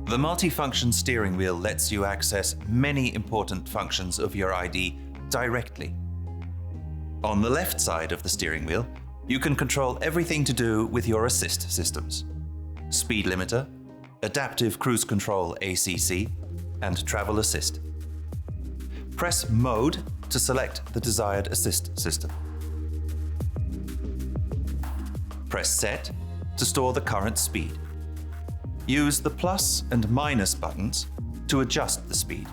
The multifunction steering wheel lets you access many important functions of your ID directly. On the left side of the steering wheel, you can control everything to do with your assist systems: speed limiter, adaptive cruise control ACC, and travel assist. Press Mode to select the desired assist system. Press Set to store the current speed. Use the plus and minus buttons to adjust the speed.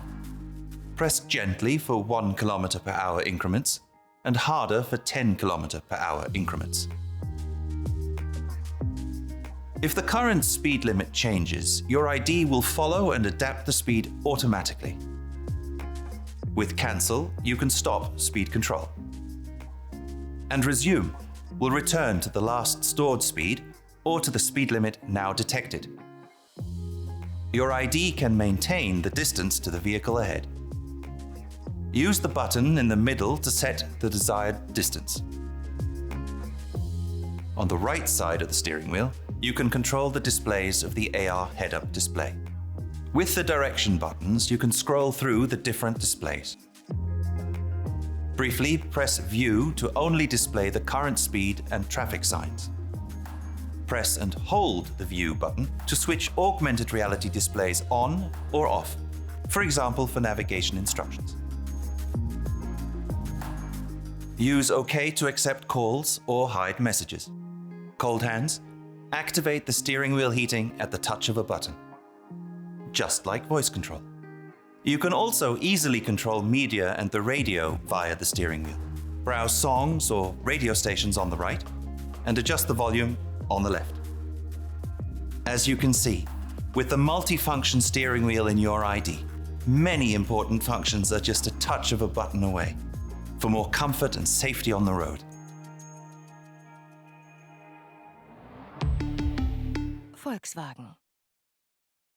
Press gently for 1 km/h increments and harder for 10 km/h increments. If the current speed limit changes, your ID will follow and adapt the speed automatically. With Cancel, you can stop speed control. And Resume will return to the last stored speed or to the speed limit now detected. Your ID can maintain the distance to the vehicle ahead. Use the button in the middle to set the desired distance. On the right side of the steering wheel, you can control the displays of the AR head-up display. With the direction buttons, you can scroll through the different displays. Briefly, press View to only display the current speed and traffic signs. Press and hold the View button to switch augmented reality displays on or off, for example for navigation instructions. Use OK to accept calls or hide messages. Cold hands, activate the steering wheel heating at the touch of a button, just like voice control. You can also easily control media and the radio via the steering wheel. Browse songs or radio stations on the right and adjust the volume on the left. As you can see, with the multifunction steering wheel in your ID, many important functions are just a touch of a button away for more comfort and safety on the road. Volkswagen.